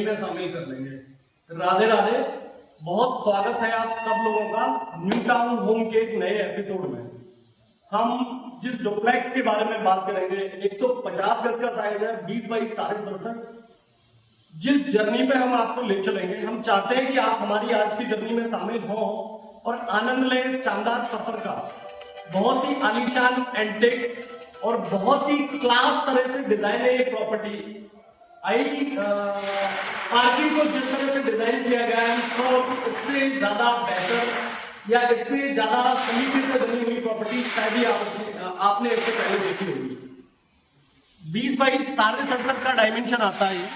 में शामिल कर लेंगे। राधे राधे, बहुत स्वागत है आप सब लोगों का न्यू टाउन होम के एक नए एपिसोड में। हम जिस डुप्लेक्स के बारे में बात करेंगे 150 गज का साइज है, 20 बाई 67। जिस जर्नी पे हम आपको ले चलेंगे, हम चाहते हैं कि आप हमारी आज की जर्नी में शामिल हो और आनंद लें इस शानदार सफर का। बहुत ही आलीशान एंटिक और बहुत ही क्लास तरह से डिजाइन है ये प्रॉपर्टी। पार्किंग को जिस तरह से डिजाइन किया गया है, तो इससे ज्यादा बेहतर या इससे ज्यादा सलीके से बनी हुई प्रॉपर्टी शायद ही आपने इससे पहले देखी होगी। 20 बाई 67.5 का डायमेंशन आता है,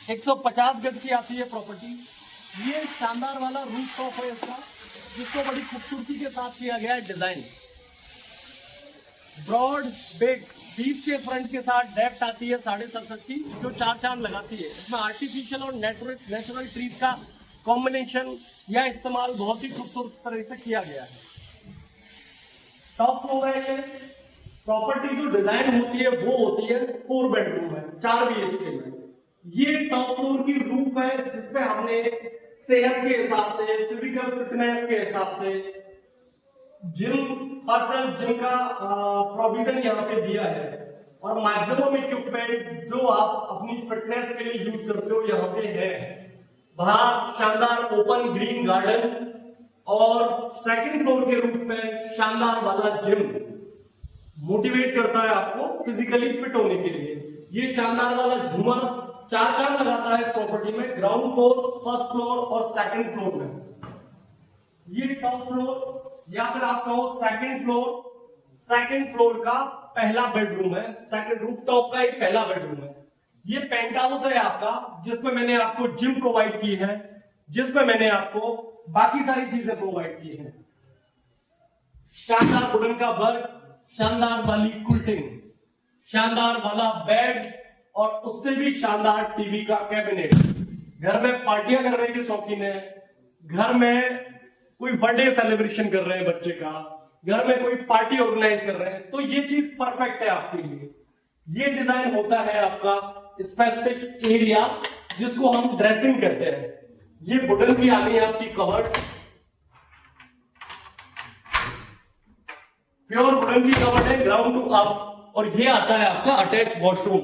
150 गज की आती है प्रॉपर्टी। ये शानदार वाला रूफ टॉप है इसका, जिसको बड़ी खूबसूरती के साथ किया गया है डिजाइन। ब्रॉड बिग 20 के फ्रंट के साथ डेप्थ आती है 67.5 की, जो 4 चांद लगाती है। इसमें आर्टिफिशियल और नेचुरल ट्रीज का कॉम्बिनेशन या इस्तेमाल बहुत ही खूबसूरत तरह से किया गया है। टॉप फ्लोर है ये प्रॉपर्टी, जो डिजाइन होती है वो होती है 4 बेडरूम है 4 BHK में। ये टॉप फ्लोर की रूफ है, जिसपे हमने सेहत के हिसाब से, फिजिकल फिटनेस के हिसाब से पर्सनल जिम का प्रोविजन यहाँ पे दिया है। और मैक्सिमम इक्विपमेंट जो आप अपनी फिटनेस के लिए यूज करते हो यहाँ पे है। बाहर शानदार ओपन ग्रीन गार्डन और सेकंड फ्लोर के रूप में शानदार वाला जिम मोटिवेट करता है आपको फिजिकली फिट होने के लिए। ये शानदार वाला झूमर 4 चांद लगाता है इस प्रॉपर्टी में, ग्राउंड फ्लोर, फर्स्ट फ्लोर और सेकंड फ्लोर में। ये टॉप फ्लोर या फिर आप कहो सेकंड फ्लोर का पहला बेडरूम है। सेकंड रूफ टॉप का एक पहला बेडरूम है। ये पेंट हाउस है आपका, जिसमें मैंने आपको जिम प्रोवाइड की है, जिसमें मैंने आपको बाकी सारी चीजें प्रोवाइड की है। शानदार वुडन का वर्क, शानदार वाली कुल्टिंग, शानदार वाला बेड और उससे भी शानदार टीवी का कैबिनेट। घर में पार्टियां करने के शौकीन है, घर में कोई बर्थडे सेलिब्रेशन कर रहे हैं बच्चे का, घर में कोई पार्टी ऑर्गेनाइज कर रहे हैं, तो ये चीज परफेक्ट है आपके लिए। ये डिजाइन होता है आपका स्पेसिफिक एरिया, जिसको हम ड्रेसिंग कहते हैं। ये वुडन की आ गई आपकी कवर्ड, प्योर वुडन की कवर्ड है, ग्राउंड टू अप। और ये आता है आपका अटैच वॉशरूम।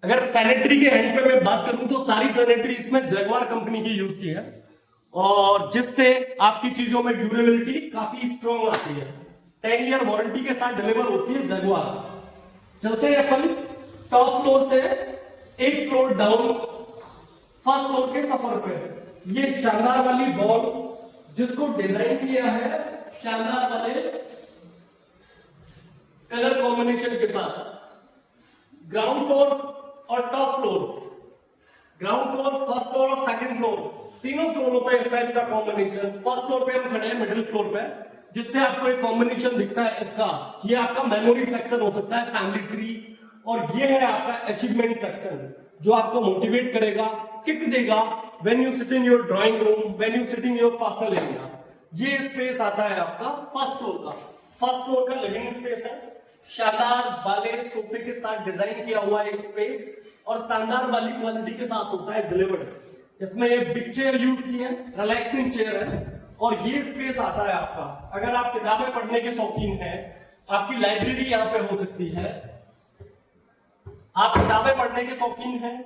अगर सैनिटरी के एंड पे मैं बात करूं तो सारी सैनिटरी इसमें जगुआर कंपनी की यूज की है, और जिससे आपकी चीजों में ड्यूरेबिलिटी काफी स्ट्रॉन्ग आती है। 10 ईयर वारंटी के साथ डिलीवर होती है जगुआर। चलते हैं अपन टॉप फ्लोर से 1 फ्लोर डाउन फर्स्ट फ्लोर के सफर पे। ये शानदार वाली वॉल, जिसको डिजाइन किया है शानदार वाले कलर कॉम्बिनेशन के साथ। ग्राउंड फ्लोर और top floor, ground floor, first floor और सेकंड फ्लोर, तीनों फ्लोरों पे इस टाइप का कॉम्बिनेशन। फर्स्ट फ्लोर पे हम खड़े हैं मिडिल फ्लोर पे, जिससे आपको एक कॉम्बिनेशन दिखता है इसका। ये आपका मेमोरी सेक्शन हो सकता है, फैमिली ट्री, और ये है आपका अचीवमेंट सेक्शन, जो आपको मोटिवेट करेगा, किक देगा when you sit in your drawing room, when you sit in your personal area. ये स्पेस आता है आपका फर्स्ट फ्लोर का। फर्स्ट फ्लोर का लिविंग स्पेस है, शानदार वाले सोफे के साथ डिजाइन किया हुआ एक स्पेस, और शानदार वाली क्वालिटी के साथ होता है डिलीवर्ड। इसमें ये बिग चेयर यूज की है, रिलैक्सिंग चेयर है, और ये स्पेस आता है आपका। अगर आप किताबें पढ़ने के शौकीन हैं, आपकी लाइब्रेरी यहाँ पे हो सकती है। आप किताबें पढ़ने के शौकीन हैं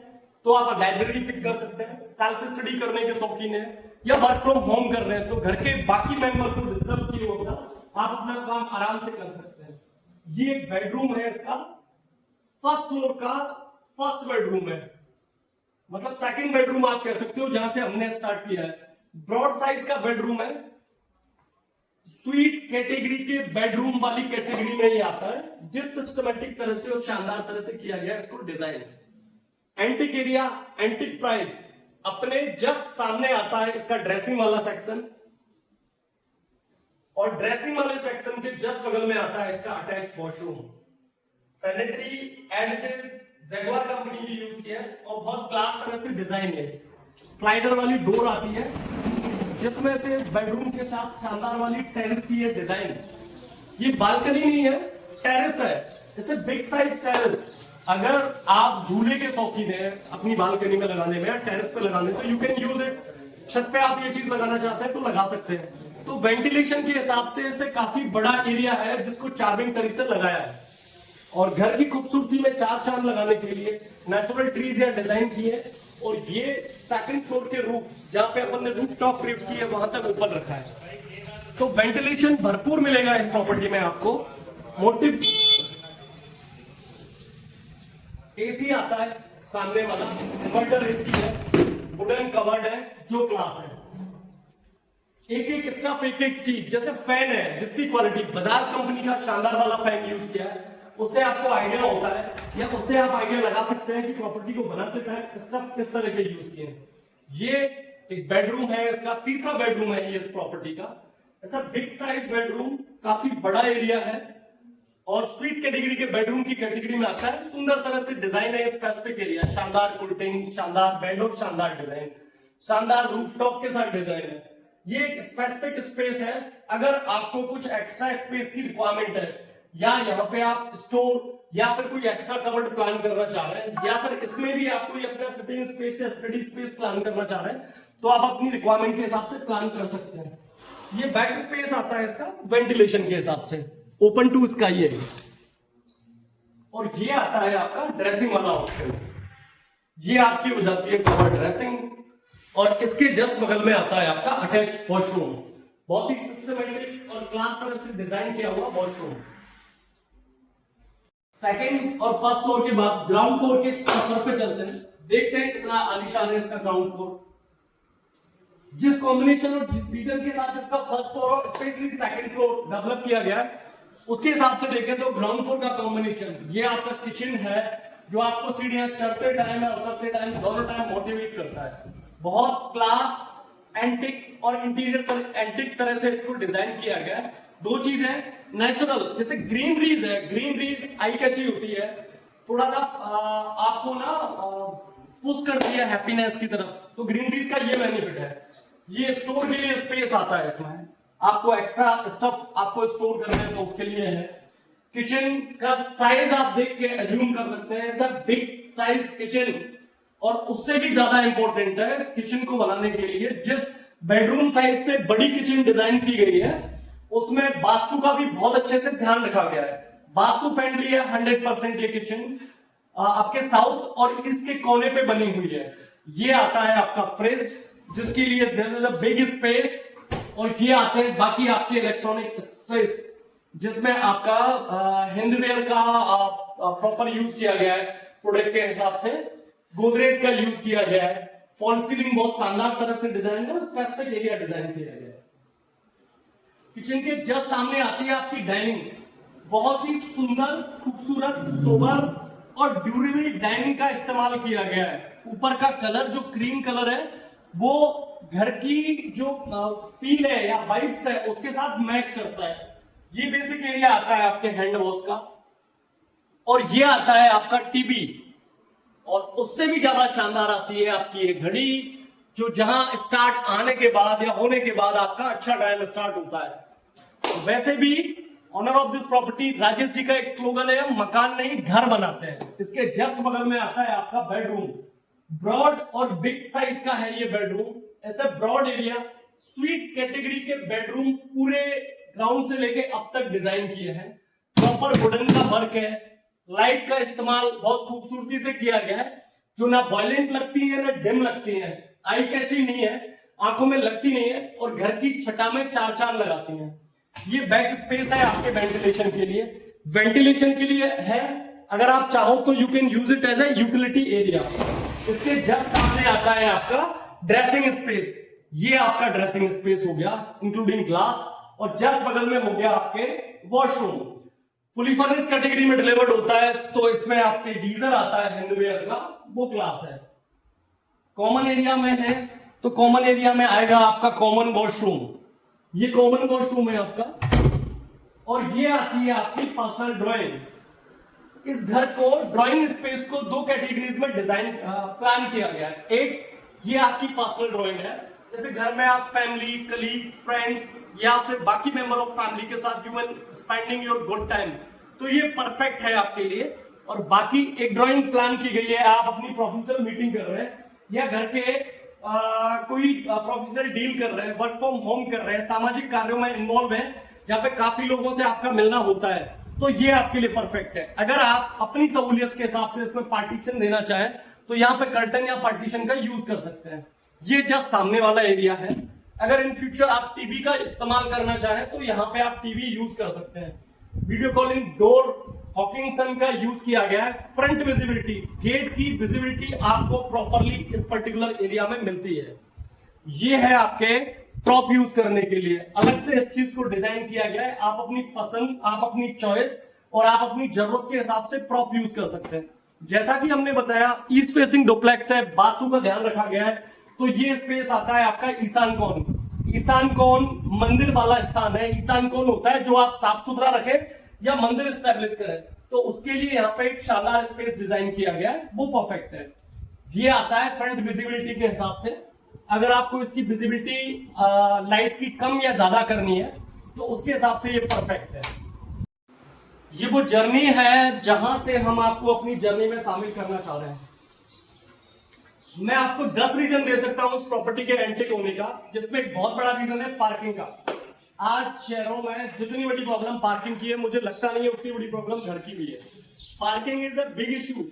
तो आप लाइब्रेरी पिक कर सकते हैं। सेल्फ स्टडी करने के शौकीन है या वर्क फ्रॉम होम कर रहे हैं, तो घर के बाकी मेंबर को डिस्टर्ब किए होगा, आप अपना काम आराम से कर सकते हैं। ये एक बेडरूम है इसका, फर्स्ट फ्लोर का फर्स्ट बेडरूम है, मतलब सेकंड बेडरूम आप कह सकते हो, जहां से हमने स्टार्ट किया है। ब्रॉड साइज का बेडरूम है, स्वीट कैटेगरी के बेडरूम वाली कैटेगरी में ये आता है। जिस सिस्टमेटिक तरह से और शानदार तरह से किया गया है इसको design. Antique area, antique price, अपने जस्ट सामने आता है इसका ड्रेसिंग वाला सेक्शन, और ड्रेसिंग वाले सेक्शन के जस्ट बगल में आता है इसका attach washroom. Sanitary as it is Jaguar company की यूज किया है, और बहुत क्लास तरह से डिजाइन है। स्लाइडर वाली डोर आती है, जिसमें से बेडरूम के साथ शानदार वाली टेरेस की है डिजाइन। ये बालकनी नहीं है, टेरेस है, इसे बिग साइज टेरेस। अगर आप झूले के शौकीन हैं अपनी बालकनी में लगाने में या टेरेस पे लगाने में, तो यू कैन यूज इट। छत पे आप ये चीज लगाना चाहते हैं तो लगा सकते हैं। तो वेंटिलेशन के हिसाब से इससे काफी बड़ा एरिया है जिसको चार्मिंग तरीके से लगाया है, और घर की खूबसूरती में चार चांद लगाने के लिए नेचुरल ट्रीज या डिजाइन की है। और ये सेकंड फ्लोर के रूफ, जहां पे अपन ने रूफ टॉप क्रिप की है, वहां तक ऊपर रखा है। तो वेंटिलेशन भरपूर मिलेगा इस प्रॉपर्टी में आपको। मोटिव एसी आता है सामने वाला, इन्वर्टर एसी है, वुडन कवर्ड है, जो क्लास है। एक एक स्टफ, एक एक चीज, जैसे फैन है जिसकी क्वालिटी बजाज कंपनी का शानदार वाला फैन यूज किया है, उससे आपको आइडिया होता है, या उससे आप आइडिया लगा सकते हैं कि प्रॉपर्टी को बनाते टाइम स्टफ किस तरह के यूज किए हैं। ये एक बेडरूम है, इसका तीसरा बेडरूम है ये इस प्रॉपर्टी का। ऐसा बिग साइज बेडरूम, काफी बड़ा एरिया है, और स्वीट कैटेगरी के बेडरूम की कैटेगरी में आता है। सुंदर तरह से डिजाइन है स्पेसिफिक एरिया, शानदार कुल्टिंग, शानदार बेड और शानदार डिजाइन, शानदार रूफटॉप के साथ डिजाइन है। ये एक स्पेसिफिक स्पेस है। अगर आपको कुछ एक्स्ट्रा स्पेस की रिक्वायरमेंट है, या यहाँ पे आप स्टोर या फिर कोई एक्स्ट्रा कवर्ड प्लान करना चाह रहे हैं, या फिर इसमें भी आप कोई अपना सिटिंग स्पेस या स्टडी स्पेस प्लान करना चाह रहे हैं, तो आप अपनी रिक्वायरमेंट के हिसाब से प्लान कर सकते हैं। ये बैक स्पेस आता है इसका वेंटिलेशन के हिसाब से, ओपन टू स्काई है। और ये आता है आपका ड्रेसिंग वाला ऑप्शन, ये आपकी हो जाती है कवर ड्रेसिंग। और इसके जस्ट बगल में आता है आपका अटैच वॉशरूम, बहुत ही सिस्टमेटिक और क्लास तरह से डिजाइन किया हुआ वॉशरूम। सेकंड और फर्स्ट फ्लोर के बाद ग्राउंड फ्लोर के सफर पे चलते हैं, देखते हैं कितना आलीशान है इसका ग्राउंड फ्लोर। जिस कॉम्बिनेशन और जिस विजन के साथ इसका फर्स्ट फ्लोर और स्पेशली सेकंड फ्लोर डेवलप किया गया है, उसके हिसाब से देखें तो ग्राउंड फ्लोर का कॉम्बिनेशन, ये आपका किचन है जो आपको सीढ़ियां चढ़ते टाइम और उतरते टाइम दोनों टाइम मोटिवेट करता है। बहुत क्लास, एंटिक और इंटीरियर एंटिक तरह से इसको डिजाइन किया गया है। दो चीज है, नेचुरल, जैसे ग्रीनरीज है, ग्रीनरीज आई कैची होती है, थोड़ा सा आपको ना पुश करती है हैप्पीनेस की तरफ, तो ग्रीनरीज का ये बेनिफिट है। ये स्टोर के लिए स्पेस आता है इसमें, आपको एक्स्ट्रा स्टफ आपको स्टोर करना है तो उसके लिए है। किचन का साइज आप देख के एज्यूम कर सकते हैं, ऐसा बिग साइज किचन, और उससे भी ज्यादा इंपॉर्टेंट है इस किचन को बनाने के लिए जिस बेडरूम साइज से बड़ी किचन डिजाइन की गई है, उसमें वास्तु का भी बहुत अच्छे से ध्यान रखा गया है। वास्तु फ्रेंडली है 100% ये किचन, आपके साउथ और ईस्ट के कोने पे बनी हुई है। ये आता है आपका फ्रिज, जिसके लिए there is a big space, और ये आते हैं बाकी आपके इलेक्ट्रॉनिक स्पेस, जिसमें आपका हैंडवेयर का प्रॉपर यूज किया गया है प्रोडक्ट के हिसाब से। गोदरेज का यूज किया गया है, फॉल सीलिंग बहुत शानदार तरह से डिजाइन है, स्पेसिफिक एरिया डिजाइन किया गया है। किचन के जस्ट सामने आती है आपकी डाइनिंग, बहुत ही सुंदर, खूबसूरत, सोबर और ड्यूरेबल डाइनिंग का इस्तेमाल किया गया है। ऊपर का कलर जो क्रीम कलर है, वो घर की जो फील है या वाइब्स है उसके साथ मैच करता है। ये बेसिक एरिया आता है आपके हैंड वॉश का, और ये आता है आपका टीवी, और उससे भी ज्यादा शानदार आती है आपकी ये घड़ी, जो जहां स्टार्ट आने के बाद या होने के बाद आपका अच्छा टाइम स्टार्ट होता है। तो वैसे भी owner of this property Rajesh ji का एक स्लोगन है, मकान नहीं घर बनाते हैं। इसके जस्ट बगल में आता है आपका बेडरूम, ब्रॉड और बिग साइज का है ये बेडरूम। ऐसे ब्रॉड एरिया, स्वीट कैटेगरी के बेडरूम पूरे ग्राउंड से लेके अब तक डिजाइन किए हैं। प्रॉपर वुडन का वर्क है, लाइट का इस्तेमाल बहुत खूबसूरती से किया गया है, जो ना वायलेंट लगती है ना डिम लगती है, आई कैची नहीं है, आंखों में लगती नहीं है, और घर की छटा में चार चांद लगाती है। ये बैक स्पेस है आपके वेंटिलेशन के लिए, वेंटिलेशन के लिए है। अगर आप चाहो तो you can use it as a utility area. इसके जस्ट सामने आता है आपका ड्रेसिंग स्पेस, ये आपका ड्रेसिंग स्पेस हो गया इंक्लूडिंग ग्लास, और जस्ट बगल में हो गया आपके वॉशरूम। फुली फर्निश्ड कैटेगरी में डिलीवर्ड होता है, तो इसमें आपके गीजर आता है हैंडवेयर का, वो क्लास है। कॉमन एरिया में है तो कॉमन एरिया में आएगा आपका कॉमन वॉशरूम, ये कॉमन वॉशरूम है आपका, और ये आती है आपकी पर्सनल ड्राइंग। इस घर को, ड्राइंग स्पेस को दो कैटेगरीज में डिजाइन प्लान किया गया है। एक ये आपकी पर्सनल ड्राइंग है, जैसे घर में आप फैमिली, कलीग, फ्रेंड्स या फिर बाकी मेंबर ऑफ फैमिली के साथ you can spending your good time, तो ये परफेक्ट है आपके लिए। और बाकी एक ड्राइंग प्लान की गई है, आप अपनी प्रोफेशनल मीटिंग कर रहे हैं या घर के कोई प्रोफेशनल डील कर रहे हैं, वर्क फ्रॉम होम कर रहे हैं, सामाजिक कार्यों में इन्वॉल्व है जहाँ पे काफी लोगों से आपका मिलना होता है, तो ये आपके लिए परफेक्ट है। अगर आप अपनी सहूलियत के हिसाब से इसमें पार्टीशन देना चाहें तो यहाँ पे कर्टन या पार्टीशन का यूज कर सकते हैं। ये जस्ट सामने वाला एरिया है। अगर इन फ्यूचर आप टीवी का इस्तेमाल करना चाहें तो यहाँ पे आप टीवी यूज कर सकते हैं। वीडियो कॉलिंग डोर हॉकिंगसन का यूज किया गया है। फ्रंट विजिबिलिटी, गेट की विजिबिलिटी आपको प्रॉपरली इस पर्टिकुलर एरिया में मिलती है। ये है आपके प्रॉप यूज करने के लिए अलग से इस चीज को डिजाइन किया गया है। आप अपनी पसंद, आप अपनी चॉइस और आप अपनी जरूरत के हिसाब से प्रॉप यूज कर सकते हैं। जैसा कि हमने बताया ईस्ट फेसिंग डुप्लेक्स है, वास्तु का ध्यान रखा गया है, तो ये स्पेस आता है आपका ईशान कोण। ईशान कोण मंदिर वाला स्थान है। ईशान कोण होता है जो आप साफ सुथरा रखें या मंदिर स्टैब्लिश करें, तो उसके लिए यहाँ पे एक शानदार स्पेस डिजाइन किया गया है, वो परफेक्ट है। ये आता है फ्रंट विजिबिलिटी के हिसाब से। अगर आपको इसकी विजिबिलिटी लाइट की कम या ज्यादा करनी है तो उसके हिसाब से ये परफेक्ट है। ये वो जर्नी है जहां से हम आपको अपनी जर्नी में शामिल करना चाह रहे हैं। मैं आपको 10 रीजन दे सकता हूं उस प्रॉपर्टी के एंटिक होने का, जिसमें एक बहुत बड़ा रीजन है पार्किंग का। आज शहरों में जितनी बड़ी प्रॉब्लम पार्किंग की है, मुझे लगता नहीं है उतनी बड़ी प्रॉब्लम घर की भी है। Parking is a big issue.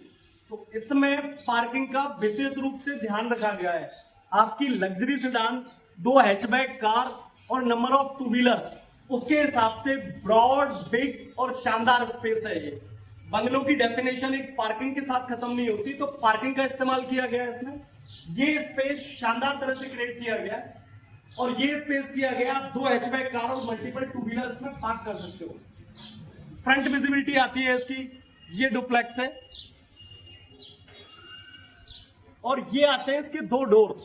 तो इसमें पार्किंग का विशेष रूप से ध्यान रखा गया है। आपकी लग्जरी सेडान, 2 हैचबैक कार और नंबर ऑफ 2 व्हीलर्स, उसके हिसाब से ब्रॉड, बिग और शानदार स्पेस है। ये बंगलों की डेफिनेशन एक पार्किंग के साथ खत्म नहीं होती, तो पार्किंग का इस्तेमाल किया गया है इसमें। ये स्पेस शानदार तरह से क्रिएट किया गया है और ये स्पेस किया गया, 2 हैचबैक कार और मल्टीपल 2 व्हीलर इसमें पार्क कर सकते हो। फ्रंट विजिबिलिटी आती है इसकी, ये डुप्लेक्स है और ये आते हैं इसके 2 डोर।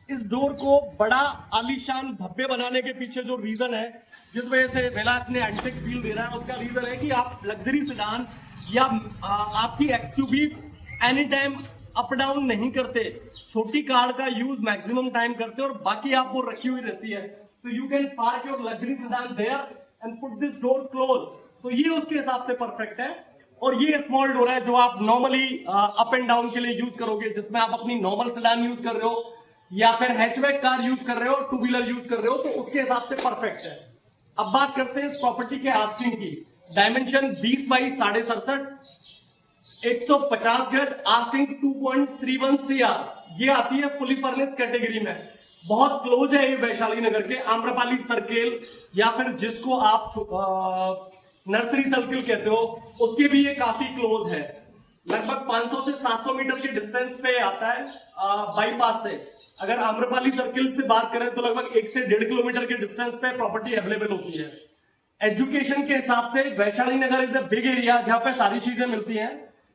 इस डोर को बड़ा आलीशान भव्य बनाने के पीछे जो रीजन है, जिस वजह से वेलाक ने एंटिक फील दे रहा है, उसका रीजन है कि आप लग्जरी सेडान या आपकी XUV any time up down नहीं करते। छोटी कार का यूज मैक्सिमम टाइम करते और बाकी आप वो रखी हुई रहती है, तो you can park your luxury sedan there and put this door close. तो ये उसके हिसाब से परफेक्ट है। और ये स्मॉल डोर है जो आप नॉर्मली अप एंड डाउन के लिए यूज करोगे, जिसमें आप अपनी नॉर्मल सेडान यूज कर रहे हो या फिर हैचबैक कार यूज कर रहे हो, 2 व्हीलर यूज कर रहे हो, तो उसके हिसाब से परफेक्ट है। अब बात करते हैं इस प्रॉपर्टी के आस्किंग की। डायमेंशन 20 बाई 67.5, 150 गज, आस्किंग 2.31 CR। ये आती है फुली फर्निश कैटेगरी में। बहुत क्लोज है ये वैशाली नगर के आम्रपाली सर्किल या फिर जिसको आप नर्सरी सर्किल कहते हो, उसके भी ये काफी क्लोज है। लगभग 500 से 700 मीटर के डिस्टेंस पे आता है बाईपास से। अगर आम्रपाली सर्किल से बात करें तो लगभग 1 से 1.5 किलोमीटर के डिस्टेंस पे प्रॉपर्टी अवेलेबल होती है। एजुकेशन के हिसाब से वैशाली नगर इज अ बिग एरिया जहां पे सारी चीजें मिलती हैं।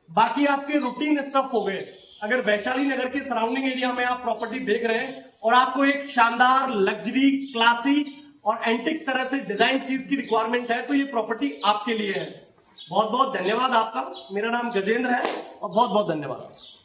बाकी आपके रूटीन स्टफ हो गए। अगर वैशाली नगर के सराउंडिंग एरिया में आप प्रॉपर्टी देख रहे हैं और आपको एक शानदार लग्जरी, क्लासी और एंटिक तरह से डिजाइन चीज की रिक्वायरमेंट है, तो ये प्रॉपर्टी आपके लिए है। बहुत बहुत धन्यवाद आपका। मेरा नाम गजेंद्र है और बहुत बहुत धन्यवाद।